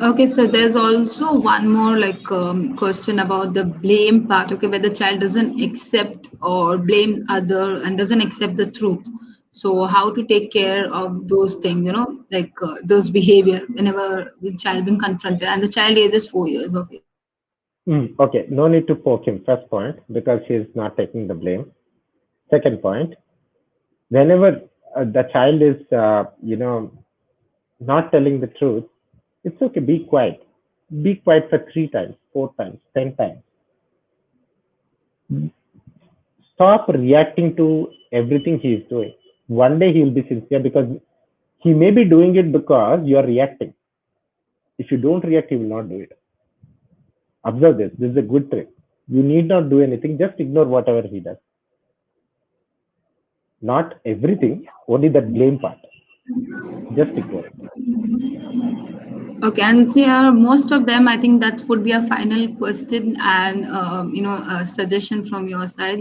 Okay, so there's also one more question about the blame part. Okay, where the child doesn't accept or blame other and doesn't accept the truth. So how to take care of those things, those behavior whenever the child been confronted, and the child age is 4 years of age. Okay, no need to poke him, first point, because he is not taking the blame. Second point, whenever the child is not telling the truth, it's okay, be quiet. Be quiet for 3 times, 4 times, 10 times. Stop reacting to everything he is doing. One day he will be sincere, because he may be doing it because you are reacting. If you don't react, he will not do it. Observe this. This is a good trick. You need not do anything. Just ignore whatever he does. Not everything, only that blame part. Just ignore it. Okay, and here most of them, I think that would be a final question, and a suggestion from your side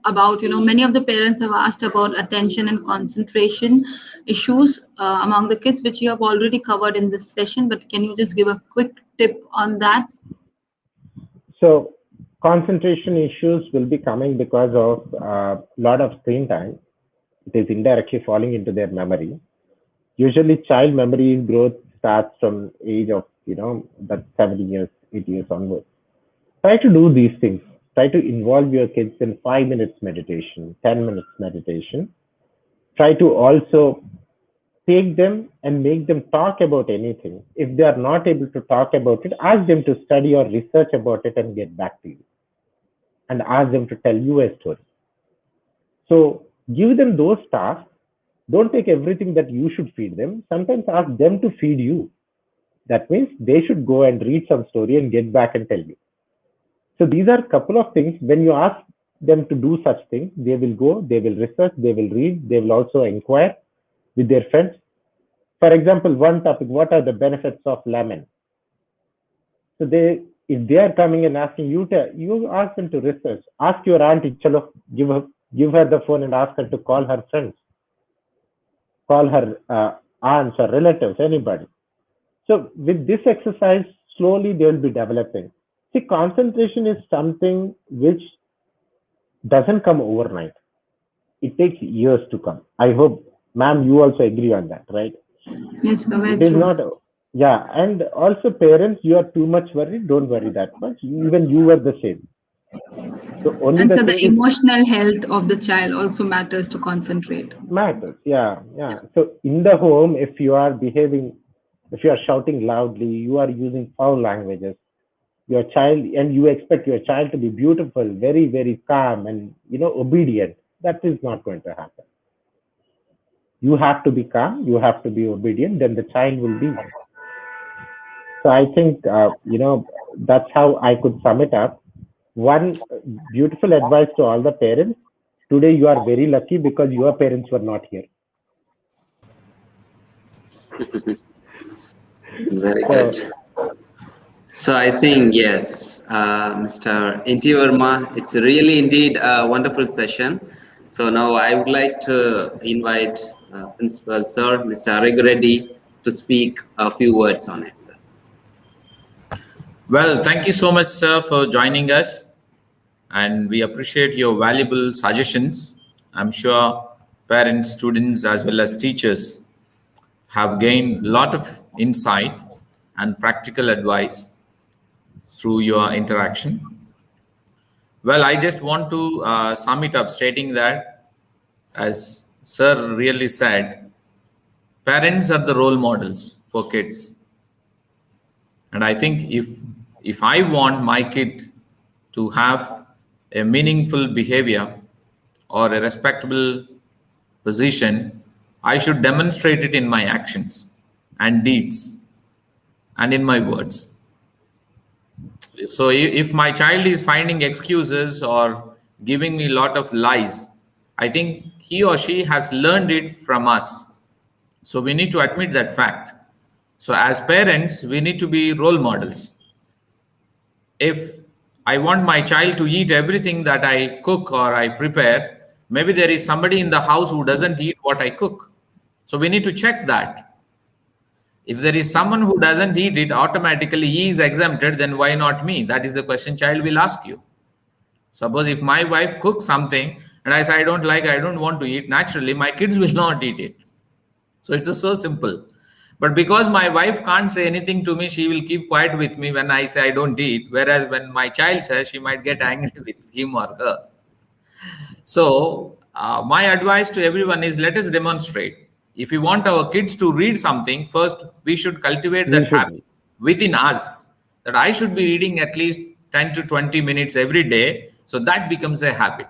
about many of the parents have asked about attention and concentration issues among the kids, which you have already covered in this session. But can you just give a quick tip on that? So concentration issues will be coming because of a lot of screen time. It is indirectly falling into their memory. Usually child memory growth starts from age of that 7 years, 8 years onwards. Try to do these things. Try to involve your kids in 5 minutes meditation, 10 minutes meditation. Try to also take them and make them talk about anything. If they are not able to talk about it, ask them to study or research about it and get back to you, and ask them to tell you a story. So give them those tasks. Don't take everything that you should feed them. Sometimes ask them to feed you. That means they should go and read some story and get back and tell you. So these are a couple of things. When you ask them to do such things, they will go, they will research, they will read, they will also inquire with their friends. For example, one topic, what are the benefits of lemon? So if they are coming and asking you you ask them to research. Ask your auntie, chalo, give her the phone and ask her to call her friends, call her aunts or relatives, anybody. So with this exercise, slowly they will be developing. See, concentration is something which doesn't come overnight. It takes years to come. I hope, ma'am, you also agree on that, right? Yes, sir, very It is true. not, yeah. And also, parents, you are too much worried. Don't worry that much. Even you were the same. So only And the so the thing is emotional health of the child also matters to concentrate. matters. Yeah, yeah. So in the home, if you are behaving, if you are shouting loudly, you are using foul languages. Your child, and you expect your child to be beautiful, very, very calm, and obedient. That is not going to happen. You have to be calm. You have to be obedient. Then the child will be. So I think that's how I could sum it up. One beautiful advice to all the parents. Today you are very lucky because your parents were not here. Very So good. So I think, yes, Mr. Indeevar Varma, it's really indeed a wonderful session. So now I would like to invite Principal Sir, Mr. Reddy, to speak a few words on it, sir. Well, thank you so much, sir, for joining us. And we appreciate your valuable suggestions. I'm sure parents, students, as well as teachers have gained a lot of insight and practical advice through your interaction. Well, I just want to sum it up stating that, as Sir really said, parents are the role models for kids. And I think if I want my kid to have a meaningful behavior or a respectable position, I should demonstrate it in my actions and deeds and in my words. So if my child is finding excuses or giving me a lot of lies, I think he or she has learned it from us. So we need to admit that fact. So as parents, we need to be role models. If I want my child to eat everything that I cook or I prepare, maybe there is somebody in the house who doesn't eat what I cook. So we need to check that. If there is someone who doesn't eat it, automatically he is exempted, then why not me? That is the question child will ask you. Suppose if my wife cooks something and I say I don't like, I don't want to eat, naturally my kids will not eat it. So it's so simple. But because my wife can't say anything to me, she will keep quiet with me when I say I don't eat. Whereas when my child says, she might get angry with him or her. So my advice to everyone is let us demonstrate. If we want our kids to read something, first we should cultivate we that should. habit within us, that I should be reading at least 10 to 20 minutes every day. So that becomes a habit.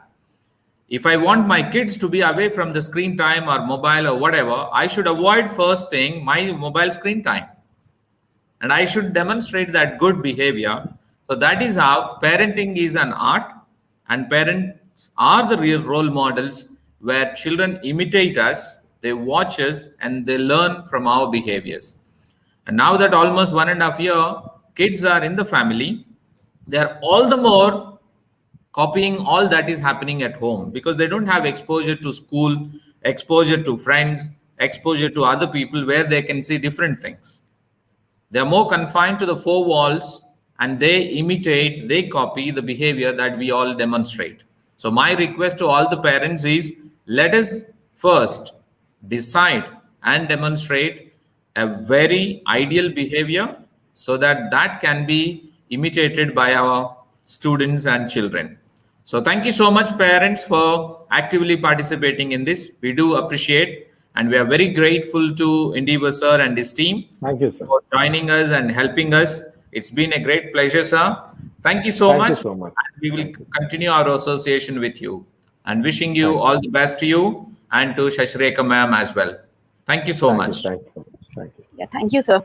If I want my kids to be away from the screen time or mobile or whatever, I should avoid first thing my mobile screen time. And I should demonstrate that good behavior. So that is how parenting is an art, and parents are the real role models where children imitate us, they watch us, and they learn from our behaviors. And now that almost 1.5 years, kids are in the family, they are all the more copying all that is happening at home because they don't have exposure to school, exposure to friends, exposure to other people where they can see different things. They are more confined to the four walls and they imitate, they copy the behavior that we all demonstrate. So my request to all the parents is let us first decide and demonstrate a very ideal behavior so that that can be imitated by our students and children. So thank you so much, parents, for actively participating in this. We do appreciate, and we are very grateful to Indeevar sir and his team Thank you, sir. for joining us and helping us. It's been a great pleasure, sir. Thank you so Thank you much. so much. And we will Thank you. continue our association with you. And wishing you Thank you. all the best to you and to Shashreka ma'am as well. Thank you so Thank you. much. Thank you so much. Thank you. Yeah, thank you, sir.